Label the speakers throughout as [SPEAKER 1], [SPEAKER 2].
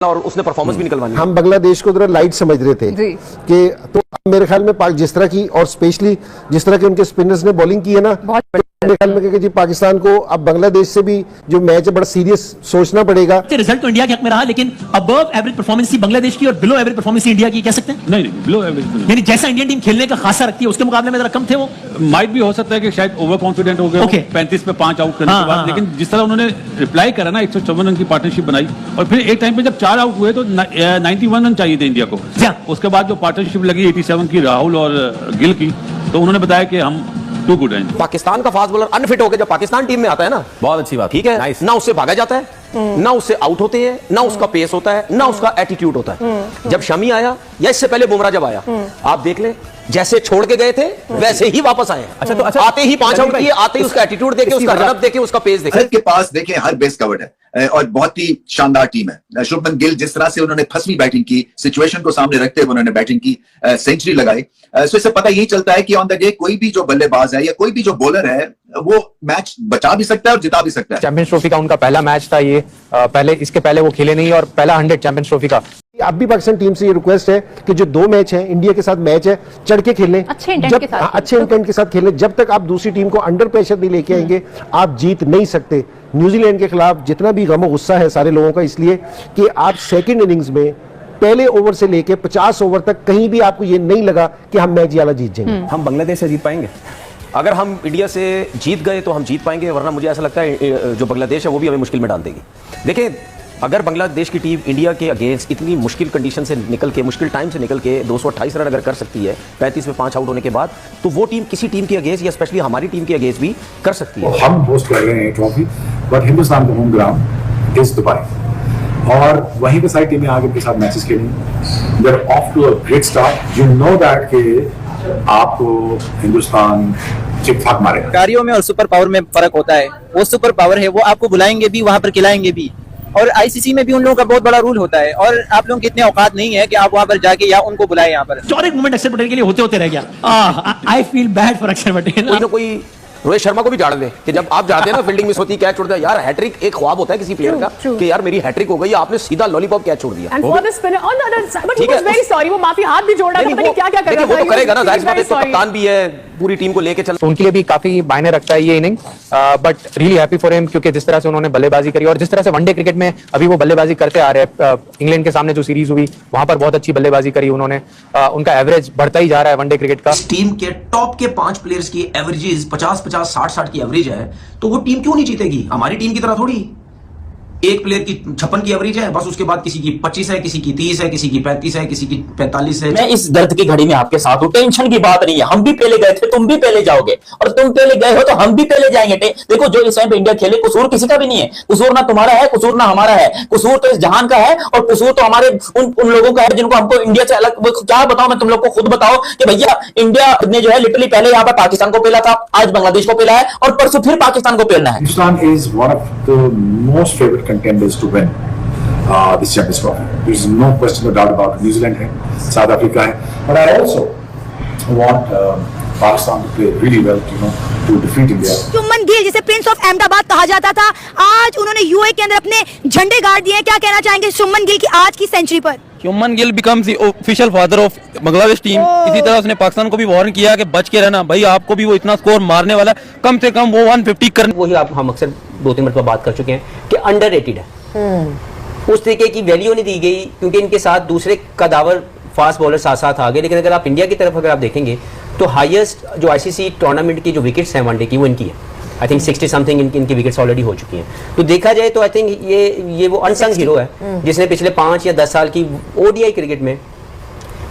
[SPEAKER 1] और उसने परफॉर्मेंस भी निकलवानी।
[SPEAKER 2] हम बांग्लादेश को लाइट समझ रहे थे कि तो मेरे ख्याल में जिस तरह की और स्पेशली जिस तरह के उनके स्पिनर्स ने बॉलिंग की है ना, मेरे ख्याल में जी पाकिस्तान को अब बांग्लादेश से भी जो मैच है बड़ा सीरियस सोचना पड़ेगा।
[SPEAKER 3] रिजल्ट तो इंडिया के हक में रहा, लेकिन अबव एवरेज परफॉर्मेंस थी बांग्लादेश की और बिलो एवरेज परफॉर्मेंस थी इंडिया की, कह सकते हैं?
[SPEAKER 4] नहीं, बिलो एवरेज।
[SPEAKER 3] यानी जैसा इंडियन टीम खेलने का खासा रखती है उसके मुकाबले में जरा कम थे वो।
[SPEAKER 4] माइट भी हो सकता है कि शायद ओवर कॉन्फिडेंट हो गए 35 पे 5 आउट करने के बाद, लेकिन जिस तरह उन्होंने रिप्लाई करा ना, 154 रन की पार्टनरशिप बनाई और फिर एक टाइम पे जब 4 आउट हुए तो 91 रन चाहिए थे इंडिया को। उसके बाद जो पार्टनरशिप लगी 87 की राहुल और गिल की, तो उन्होंने बताया कि हम टू गुड हैं।
[SPEAKER 1] पाकिस्तान का फास्ट बॉलर अनफिट होकर जब पाकिस्तान टीम में आता है ना, बहुत अच्छी बात, ठीक है, ना उससे भागा जाता है, ना उससे आउट होते हैं, ना उसका पेस होता है, ना उसका एटीट्यूड होता है। जब शमी आया या इससे पहले बुमराह जब आया, आप देख ले, जैसे छोड़ के गए थे वैसे ही वापस आए। अच्छा, आते ही 5 आउट किए, आते ही उसका एटीट्यूड देखे, उसका रनअप देखे, उसका पेस देखे।
[SPEAKER 5] के पास देखें हर बेस कवर्ड है और बहुत ही शानदार टीम है। शुभमन गिल जिस तरह से उन्होंने फसवी बैटिंग की, सिचुएशन को सामने रखते हुए उन्होंने बैटिंग की, सेंचुरी लगाई। सो इससे पता यही चलता है कि ऑन द डे कोई भी जो बल्लेबाज है या कोई भी जो बॉलर है वो मैच बचा भी सकता है और जिता भी सकता है।
[SPEAKER 6] चैंपियंस ट्रॉफी का उनका पहला मैच था ये, इसके पहले वो खेले नहीं और पहला 100 चैंपियंस ट्रॉफी का।
[SPEAKER 2] अब भी पाकिस्तान टीम से ये रिक्वेस्ट है कि जो 2 मैच हैं इंडिया के साथ मैच है, चढ़ के खेलें, अच्छे इंटेंट के साथ खेलें। जब तक आप दूसरी टीम को अंडर प्रेशर नहीं लेके आएंगे आप जीत नहीं सकते। न्यूजीलैंड के खिलाफ जितना भी गम और गुस्सा है सारे लोगों का, इसलिए कि आप सेकंड इनिंग्स में पहले ओवर से लेके 50 ओवर तक कहीं भी आपको ये नहीं लगा कि हम मैच वाला जीत जाएंगे।
[SPEAKER 1] हम बांग्लादेश से जीत पाएंगे। अगर हम इंडिया से जीत गए तो हम जीत पाएंगे, वरना मुझे ऐसा लगता है जो बांग्लादेश है वो भी हमें मुश्किल में डाल देगी। देखिए, अगर बांग्लादेश की टीम इंडिया के अगेंस्ट इतनी मुश्किल कंडीशन से निकल के, मुश्किल टाइम से निकल के 228 रन अगर कर सकती है 35 में 5 आउट होने के बाद, तो वो टीम किसी टीम के अगेंस्ट या स्पेशली हमारी टीम के अगेंस्ट भी कर सकती है।
[SPEAKER 7] हम होस्ट कर रहे हैं ट्रॉफी, बट हिंदुस्तान का होम ग्राउंड इज दुबई और वहीं पे सारी टीमें आगे के साथ मैचेस खेलेंगी। They are off to a great start. You know that कि आपको हिंदुस्तान ठीक ठाक मारेगा।
[SPEAKER 8] कार्यों में और सुपर पावर में फर्क होता है। वो सुपर पावर है, वो आपको बुलाएंगे भी, वहां पर खिलाएंगे भी। और आईसीसी में भी उन लोगों का बहुत बड़ा रूल होता है और आप लोगों के इतने औकात नहीं है कि आप वहां पर जाके या उनको बुलाएं। यहाँ पर
[SPEAKER 3] हिस्टोरिक मोमेंट अक्षर पटेल के लिए होते रह गया। आई फील बैड फॉर अक्षर पटेल।
[SPEAKER 1] कोई ना कोई रोहित शर्मा को भी झाड़ दे कि जब आप जाते हैं ना फील्डिंग में, सोचती कैच छोड़ दिया यार। हैट्रिक एक ख्वाब होता है किसी प्लेयर का कि यार मेरी हैट्रिक हो गई, आपने सीधा लॉलीपॉप कैच छोड़ दिया।
[SPEAKER 9] माफी हाथ भी जोड़ रहा है, क्या क्या
[SPEAKER 1] वो तो करेगा ना, जाहिर बात है, कप्तान भी है, पूरी टीम को लेके चल।
[SPEAKER 6] उनके लिए भी काफी मायने रखता है ये inning, but really happy for him, क्योंकि जिस तरह से उन्होंने बल्लेबाजी करी और जिस तरह से वनडे क्रिकेट में अभी वो बल्लेबाजी करते आ रहे हैं, इंग्लैंड के सामने जो सीरीज हुई वहां पर बहुत अच्छी बल्लेबाजी करी उन्होंने। उनका एवरेज बढ़ता ही जा रहा है वनडे क्रिकेट का।
[SPEAKER 10] टीम के टॉप के 5 प्लेयर्स की एवरेजेस 50-50, 60-60 की एवरेज है, तो वो टीम क्यों नहीं जीतेगी? हमारी टीम की तरह थोड़ी एक प्लेयर की 56 की एवरेज है, बस उसके बाद किसी की 25 है, किसी की 30 है, किसी की 35 है, किसी की 45 है।
[SPEAKER 11] मैं इस दर्द की घड़ी में आपके साथ हूं, टेंशन की बात नहीं है। हम भी पहले गए थे, तुम भी पहले जाओगे, और तुम पहले गए हो तो हम भी पहले जाएंगे। देखो, जो इस टाइम पे इंडिया खेले, कसूर किसी का भी नहीं है। कसूर ना तुम्हारा है, कसूर ना हमारा है, कसूर तो इस जहान का है और कसूर तो हमारे उन लोगों का है जिनको हमको इंडिया से अलग। क्या बताओ मैं तुम लोग को, खुद बताओ कि भैया इंडिया ने जो है लिटरली पहले यहाँ पर पाकिस्तान को पेला था, आज बांग्लादेश को पेला है और परसों फिर पाकिस्तान को पेलना है।
[SPEAKER 7] Hindustan is one of the most favourite contenders to win this Champions Trophy. There is no question or doubt about it. New Zealand है, South Africa है, but I also want Pakistan to play really well, to defeat India.
[SPEAKER 12] Shubman Gill, जिसे Prince of Ahmedabad कहा जाता था, आज उन्होंने UAE के अंदर अपने झंडे गाड़ दिए। क्या कहना चाहेंगे शुभमन गिल की आज की सेंचुरी पर?
[SPEAKER 8] Shubman Gill becomes the official father of Bangladesh team. इसी तरह उसने पाकिस्तान को भी वार्न किया कि बच के रहना भाई, आपको भी वो इतना स्कोर मारने वाला है, कम से कम वो 150 करने।
[SPEAKER 11] वही हम अक्सर 2-3 मिनट पर बात कर चुके हैं कि अंडररेटेड है। उस तरीके की वैल्यू नहीं दी गई क्योंकि इनके साथ दूसरे कदावर फास्ट बॉलर साथ साथ आ गए। लेकिन अगर आप इंडिया की तरफ अगर आप देखेंगे तो हाईएस्ट जो आईसीसी टूर्नामेंट की जो विकेट्स हैं वनडे की, वो इनकी है। आई थिंक 60 समथिंग इनकी विकेट्स ऑलरेडी हो चुकी हैं। तो देखा जाए तो आई थिंक ये वो अनसंग हीरो है जिसने पिछले 5 या 10 साल की ओडीआई क्रिकेट में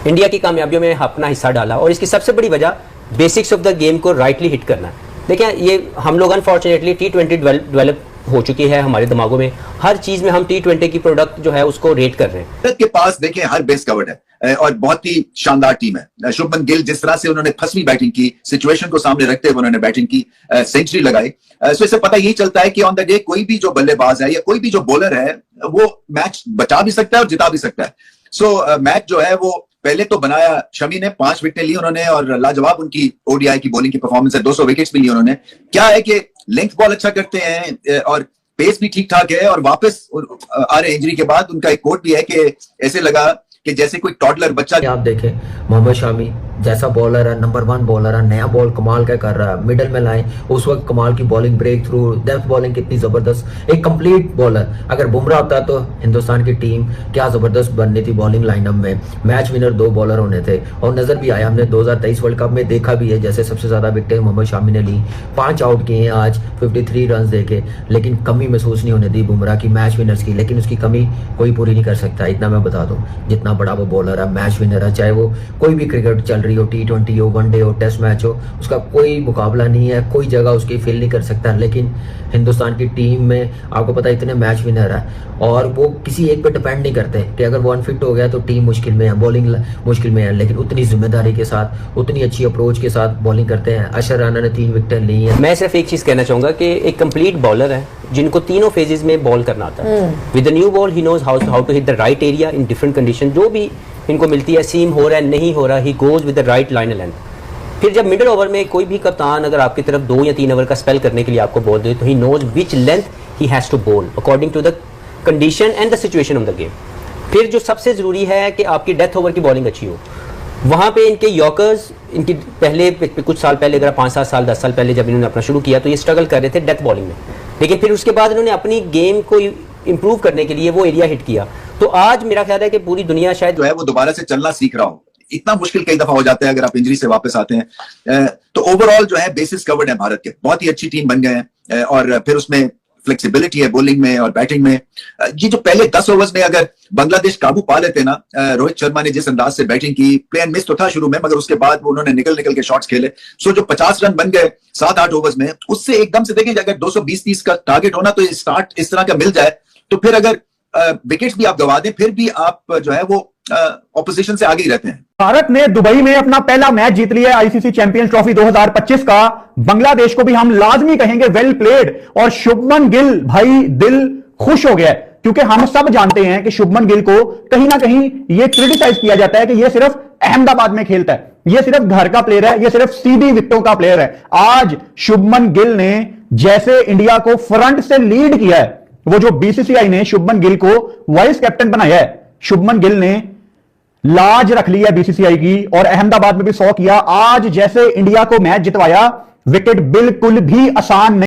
[SPEAKER 11] इंडिया की कामयाबियों में अपना हिस्सा डाला। और इसकी सबसे बड़ी वजह बेसिक्स ऑफ द गेम को राइटली हिट करना है। देखिए, ये हम लोग अनफॉर्चुनेटली T20 डेवलप हो चुकी है हमारे दिमागों में। हर चीज में हम T20 की प्रोडक्ट जो है उसको रेट कर रहे हैं।
[SPEAKER 5] के पास देखें हर बेस कवर्ड है और बहुत ही शानदार टीम है। शुभमन गिल जिस तरह से उन्होंने फसवी बैटिंग की, सिचुएशन को सामने रखते हुए उन्होंने बैटिंग की, सेंचुरी लगाई। सो इससे पता यही चलता है कि ऑन द डे कोई भी जो बल्लेबाज है या कोई भी जो बॉलर है वो मैच बचा भी सकता है और जिता भी सकता है। सो मैच जो है वो पहले तो बनाया शमी ने, 5 विकेटें ली उन्होंने और लाजवाब उनकी ओडीआई की बॉलिंग की परफॉर्मेंस है, 200 विकेट्स भी ली उन्होंने। क्या है कि लेंथ बॉल अच्छा करते हैं और पेस भी ठीक ठाक है और वापस आ रहे इंजरी के बाद। उनका एक कोट भी है कि ऐसे लगा कि जैसे कोई टॉडलर बच्चा।
[SPEAKER 13] आप देखें मोहम्मद शामी जैसा बॉलर है, नंबर 1 बॉलर है, नया बॉल कमाल का कर रहा है, मिडल में लाए उस वक्त कमाल की bowling, break through, depth bowling कितनी जबरदस्त, एक कंप्लीट बॉलर। अगर बुमराह होता तो हिंदुस्तान की टीम क्या जबरदस्त बननी थी बॉलिंग लाइनअप में। मैच विनर 2 बॉलर होने थे और नजर भी आया, हमने 2023 वर्ल्ड कप में देखा भी है, जैसे सबसे ज्यादा विकेटें मोहम्मद शामी ने ली, 5 आउट किए हैं आज 53 रन देके, लेकिन कमी महसूस नहीं होने दी बुमराह की मैच विनर्स की। लेकिन उसकी कमी कोई पूरी नहीं कर सकता, इतना मैं बता दूं। जितना बड़ा वो बॉलर है, मैच विनर है, चाहे वो कोई भी क्रिकेट चल रही हो, T20 हो, वनडे हो, टेस्ट मैच हो, उसका कोई मुकाबला नहीं है, कोई जगह उसकी फिल नहीं कर सकता। लेकिन हिंदुस्तान की टीम में आपको पता है इतने मैच विनर है और वो किसी एक पे डिपेंड नहीं करते कि अगर वो अनफिट हो गया तो टीम मुश्किल में है, बॉलिंग मुश्किल में है, लेकिन उतनी जिम्मेदारी के साथ, उतनी अच्छी अप्रोच के साथ बॉलिंग करते हैं। अशर राना ने 3 विकेटें ली है।
[SPEAKER 11] मैं सिर्फ एक चीज कहना चाहूंगा कि एक कंप्लीट बॉलर है जिनको तीनों फेजेस में बॉल करना आता है। With the new ball he knows how to hit the right area in different condition. जो भी इनको मिलती है, सीम हो रहा है नहीं हो रहा, he goes with the right line length. फिर जब मिडिल ओवर में कोई भी कप्तान अगर आपकी तरफ 2 या 3 ओवर का स्पेल करने के लिए आपको बॉल दे तो he knows which length he has to bowl according to the condition and the situation of the game. फिर जो सबसे जरूरी है कि आपकी डेथ ओवर की बॉलिंग अच्छी हो। वहां पे इनके यॉर्कर्स, इनकी पहले कुछ साल पहले, अगर 5-7 साल 10 साल पहले जब इन्होंने अपना शुरू किया तो ये स्ट्रगल कर रहे थे डेथ बॉलिंग में, लेकिन फिर उसके बाद इन्होंने अपनी गेम को इंप्रूव करने के लिए वो एरिया हिट किया। तो आज मेरा ख्याल है कि पूरी दुनिया शायद
[SPEAKER 5] जो है वो दोबारा से चलना सीख रहा हो। इतना मुश्किल कई दफा हो जाता है अगर आप इंजरी से वापस आते हैं। तो ओवरऑल जो है बेसिस कवर्ड है भारत के, बहुत ही अच्छी टीम बन गए हैं और फिर उसमें फ्लेक्सिबिलिटी है बॉलिंग में और बैटिंग में। ये जो पहले 10 ओवर्स में अगर बांग्लादेश काबू पा लेते ना, रोहित शर्मा ने जिस अंदाज से बैटिंग की, प्ले एंड मिस तो था शुरू में, मगर उसके बाद वो उन्होंने निकल के शॉट्स खेले। सो जो 50 रन बन गए 7-8 ओवर्स में, उससे एकदम से देखें अगर 220-30 का टारगेट होना तो स्टार्ट इस तरह का मिल जाए तो फिर अगर विकेट्स भी आप गवा दें फिर भी आप जो है वो ऑपोजिशन से आगे ही रहते हैं।
[SPEAKER 9] भारत ने दुबई में अपना पहला मैच जीत लिया आईसीसी चैंपियंस ट्रॉफी 2025 का। बांग्लादेश को भी हम लाजमी कहेंगे वेल प्लेड। और शुभमन गिल भाई दिल खुश हो गया क्योंकि हम सब जानते हैं कि शुभमन गिल को कहीं ना कहीं यह क्रिटिसाइज किया जाता है कि यह सिर्फ अहमदाबाद में खेलता है, यह सिर्फ घर का प्लेयर है, यह सिर्फ सीधी विकेटों का प्लेयर है। आज शुभमन गिल ने जैसे इंडिया को फ्रंट से लीड किया है, वो जो बीसीसीआई ने शुभमन गिल को वाइस कैप्टन बनाया है, शुभमन गिल ने लाज रख ली है बीसीसीआई की और अहमदाबाद में भी 100 किया। आज जैसे इंडिया को मैच जितवाया, विकेट बिल्कुल भी आसान नहीं।